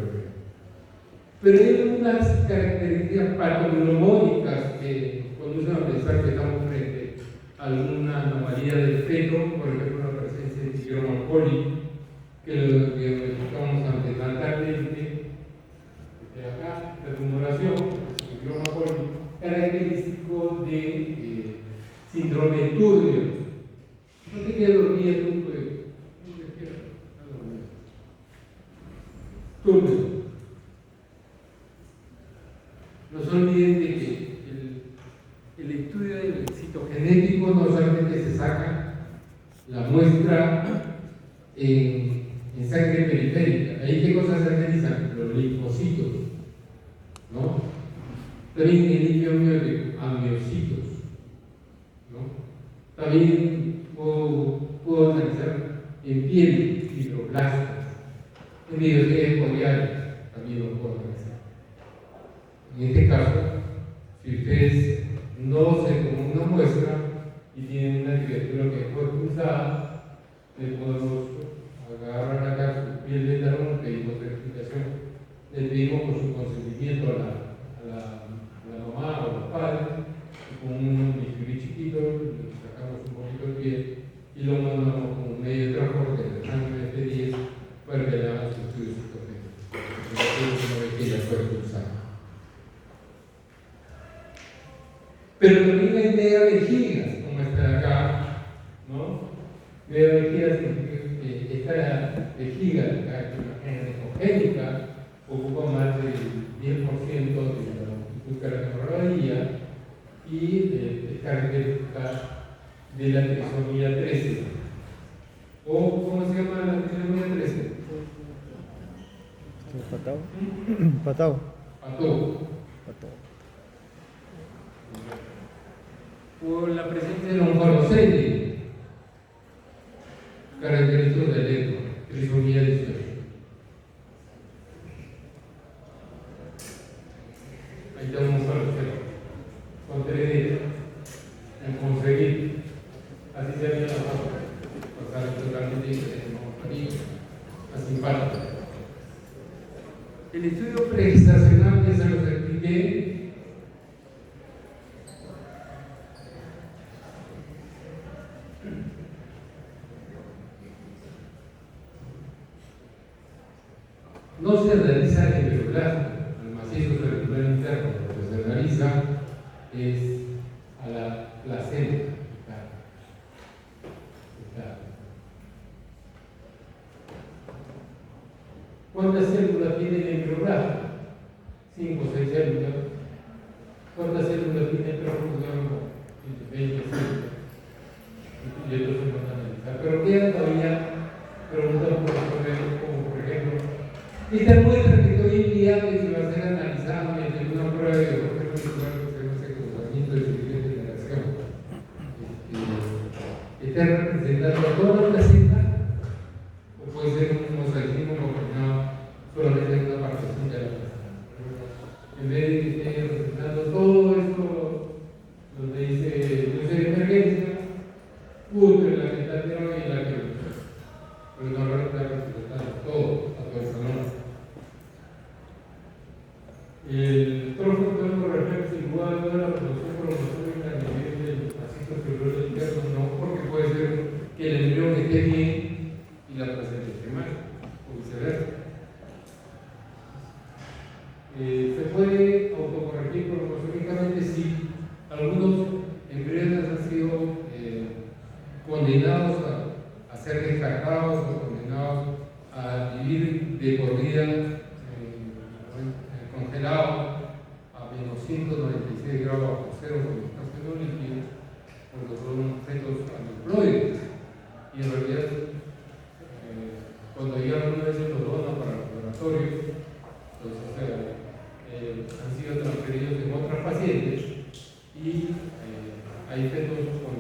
Pero hay algunas características patognomónicas que conducen a pensar que estamos frente a alguna anomalía del feto, por ejemplo, la presencia de fibroma coli, que lo diagnosticamos antenatalmente, de acá, la tumoración, fibroma coli, característico de síndrome de Turner. No te queda dormir nunca. Turner. No se olviden de que el estudio del citogenético no solamente se saca la muestra en sangre periférica. ¿Ahí qué cosas se analizan? Los linfocitos, ¿no? También el líquido amiocitos, ¿no? También puedo analizar en piel fibroblastos, en videos coriales, también lo puedo analizar. En este caso, si ustedes no se toman una muestra y tienen una criatura que fue cruzada, le podemos agarrar acá su piel de talón, pedimos certificación, le pedimos por su consentimiento a la mamá o a los padres, con un bisturí chiquito, le sacamos un poquito de piel y lo mandamos como un medio de transporte de sangre F10 para que le hagan fue expulsado. Pero también hay megavejigas, como esta de acá, ¿no? Megavejigas que esta vejiga, la congénita, ocupa más del 10% de la azúcar de la hemorragia y es característica de la trisomía 13. ¿O cómo se llama la trisomía 13? Patado. Patado. Patado. Por la presencia de un carocele, característico del eco, trisomía 18. Ahí estamos un carocele, con 3 días, en conseguir, así se había pasado, pasar totalmente diferente, así impacto. El estudio pregestacional que se los expliqué. No se realiza el embrioplasma, el macizo cerebral interno, lo que se realiza es a la placenta. ¿Cuántas células tiene el embrioplasma? 5 o 6 células. ¿Cuántas células tiene el trófono? 20 células. Y esto se van a analizar. Pero quedan todavía preguntas como por ejemplo, esta muestra que estoy enviando y se va a ser analizada mediante una prueba de objeto visual que se llama cruzamiento de siguiente generación. ¿Está representando toda la placenta? ¿O puede ser un mosaicismo combinado solamente en una partecita de la placenta? En vez de que esté representando todo esto, donde dice yo soy de emergencia, justo en la gestación y la que. Pero no está representando todo, a todo el salón. El trófono reflejo igual a la producción cromosómica a nivel del macizo cerebral interno, no, porque puede ser que el embrión esté bien y la placenta esté mal, o viceversa. Se puede autocorregir cromosómicamente si algunos embriones han sido condenados a ser descartados o condenados a vivir de por vida congelado a menos 196 grados bajo cero con oxígeno líquido, porque son fetos aneuploides. Y en realidad, cuando ya una vez se los dona para los laboratorios, han sido transferidos en otras pacientes y hay fetos con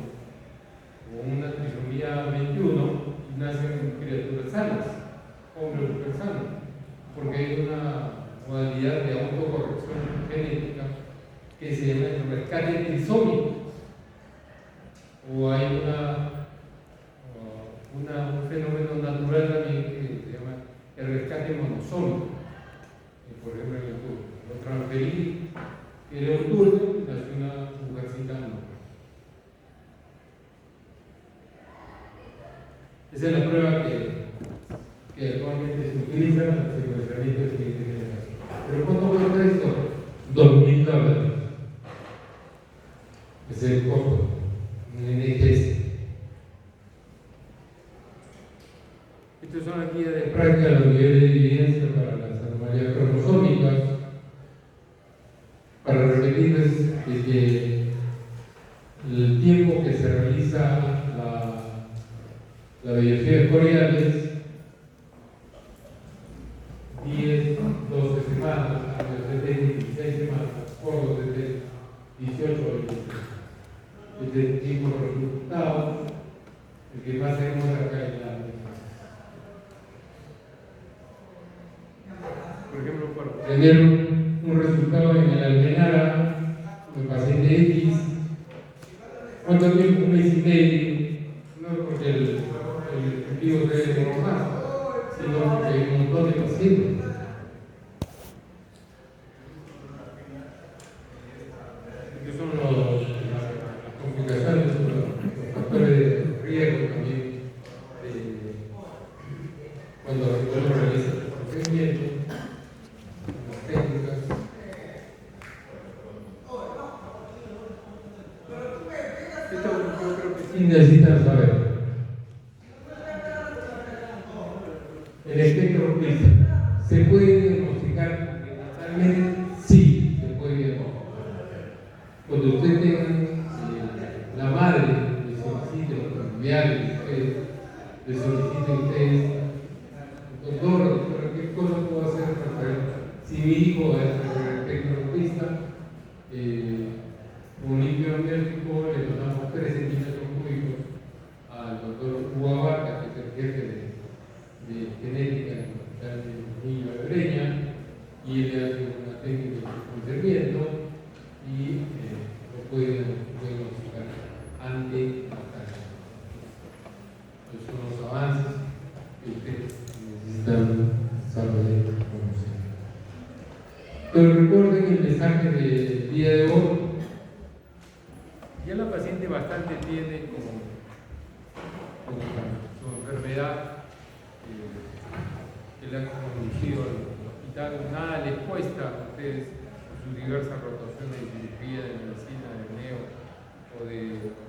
una trisomía 21 y nacen criaturas sanas, hombres o mujeres sanas, porque hay una modalidad de autocorrección genética que se llama el rescate trisómico, o hay un fenómeno natural también que se llama el rescate monosómico. Por ejemplo, en el turno lo transferí, era un turno y nació una mujercita nueva. Esa es la prueba que actualmente se utiliza en el secuenciamiento de siguiente generación. ¿Pero cuánto cuesta esto? $2.000. Es el costo, un NGS. Estas son las guías de práctica, los niveles de evidencia para las anomalías cromosómicas. Para repetirles de que el tiempo que se realiza la biología de coriales, 10, 12 semanas, a los 16 semanas, por los 18 o 23. Este tiempo de resultados, el que más tenemos acá en la. Por ejemplo, para tener un resultado en el Almenara, el paciente X, ¿cuánto tiempo? Un mes y medio, no porque el efectivo debe ser más, sino porque hay un montón de pacientes. Estos son las complicaciones, los factores de riesgo también cuando uno realiza el procedimiento, las técnicas. necesitan saber. El espectro Pisa, ¿se puede diagnosticar totalmente? Sí, se puede diagnosticar. Cuando usted tenga la madre le solicite, los familiares, le soliciten ustedes, doctor, ¿qué cosa puedo hacer para saber si mi hijo es espectropista? Un microbiótico le donamos 3 centímetros cúbicos al doctor Hugo Abarca, que es el jefe de genética del niño de Breña, y él le hace una técnica de conserviento y lo puede diagnosticar ante la casa. Esos son los avances que ustedes necesitan saber conocer. Pero recuerden el mensaje del día de hoy. Ya la paciente bastante tiene como su enfermedad que le ha conducido al hospital. Nada les cuesta a ustedes sus diversas rotaciones de cirugía, de medicina, de neo o de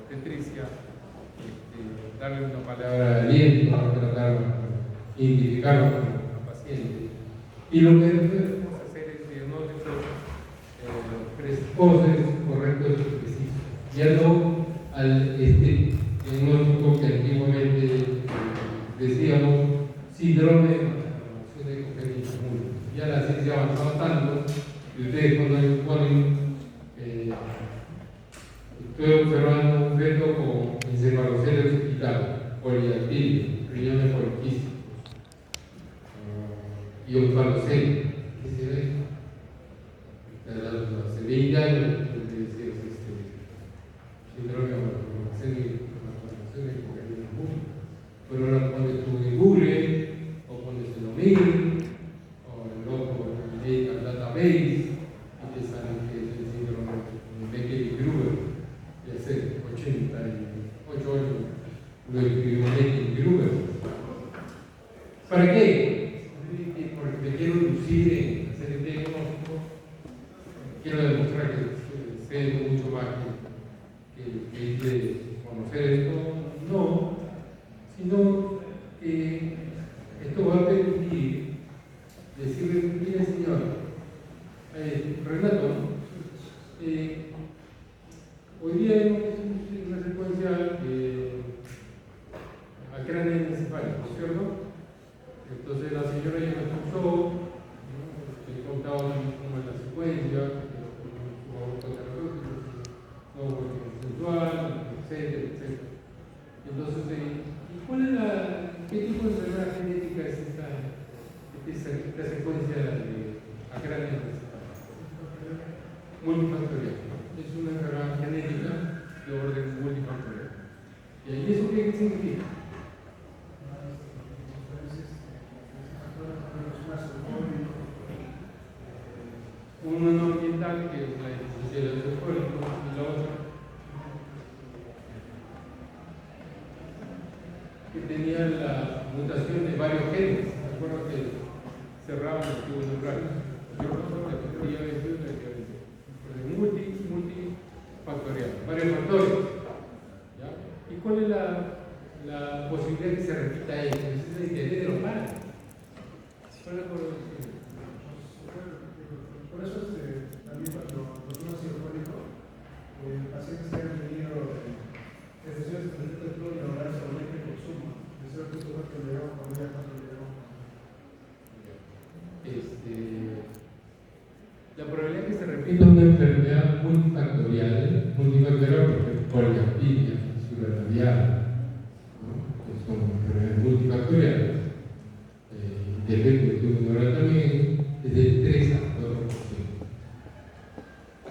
obstetricia, darle una palabra de aliento, tratar de identificarlo con la paciente. Y lo que debemos hacer es diagnósticos precoces, correctos y precisos. Ya no al diagnóstico que antiguamente decíamos síndrome de malformación congénita múltiple. Ya la ciencia ha avanzado tanto que ustedes cuando ponen, estoy observando un feto con encefaloceles hospital, poliactivo, riñones poliquísticos y onfalocele. ¿Qué se ve? Hace 20 años síndrome de malformación congénita múltiple. Pero ahora pones tú en Google o pones en Omil o en loco Medical Database y te salen que es el síndrome de Meckel-Gruber de hace 88 años lo escribió Meckel-Gruber. ¿Para qué? Porque me quiero lucir en hacer el diagnóstico, quiero demostrar que sé mucho más que de conocer esto, no, sino que esto va a permitir decirle, mire señor, Renato, hoy día hemos hecho una secuencia a cráneo encefálico, ¿cierto? Entonces la señora ya me escuchó, le he contado cómo es la secuencia, su aborto terapéutico, su aborto consensual, etcétera, etcétera. Entonces, ¿qué tipo de enfermedad genética es esta secuencia de acráneo encefálico? Multifactorial. Es una enfermedad genética de orden multifactorial. ¿Y eso qué significa? Uno no ambiental, que es la insuficiencia del alcohólico, y la otra que tenía la mutación de varios genes. ¿Se acuerdan que cerraban el tubo neural? Yo no sé, quería decir que multifactorial, varios factores. ¿Ya? ¿Y cuál es la posibilidad que se repita eso? Es el interés de los padres. ¿Cuál es la probabilidad? Por eso también cuando los ácido fólico, pacientes que han tenido excesiones de flujo neural solamente consumo, de 0.4 miligramos por día, 4 miligramos. La probabilidad que se repita una enfermedad multifactorial porque poliactilia, subradial, que son enfermedades multifactoriales, defecto del tubo neural también, es del 3 a 4%.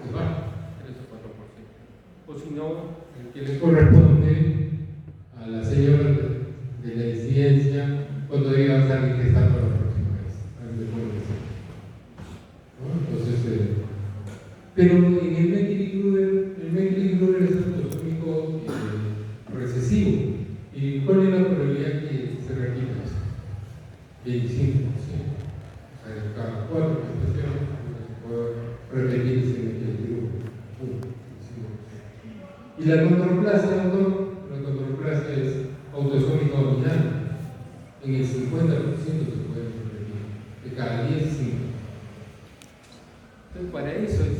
Es bajo, 3 o 4%. O si no, el que le corresponde a la señora de la incidencia cuando diga a estar ingresando la próxima vez. Entonces, pero en el Meckel-Gruber es autosómico recesivo. ¿Y cuál es la probabilidad que se repita eso? 25%. O sea, de cada 4 gestaciones se puede repetir ese Meckel-Gruber. Y la condroplasia, doctor, 400 se pueden prevenir, de cada 10, 5. Entonces, para eso es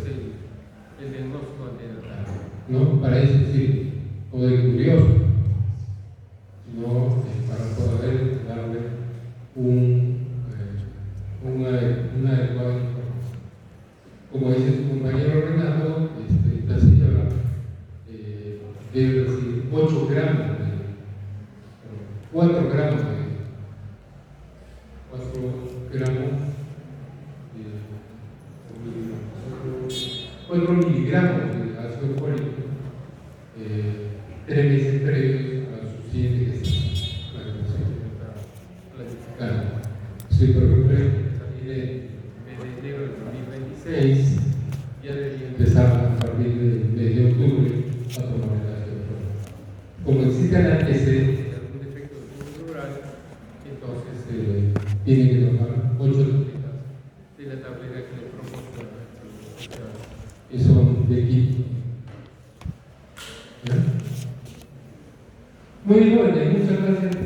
el diagnóstico antenatal, ¿no? Para eso sí, o de curioso, sino para poder darle una adecuada información. Como dice su compañero Renato, esta señora debe recibir 8 gramos, 4 gramos de 4 miligramos de ácido fólico 3 meses previos a su siguiente gestación. La gestación está planificada. Si por ejemplo salir en enero de 2026, ya debería empezar a partir del mes de octubre a tomar el ácido fólico. Como existen antecedentes de algún defecto del túbulo neural, entonces tiene que tomar 8 tabletas de la tableta que le proporciona, que son de equipo. Muy bien, muchas gracias.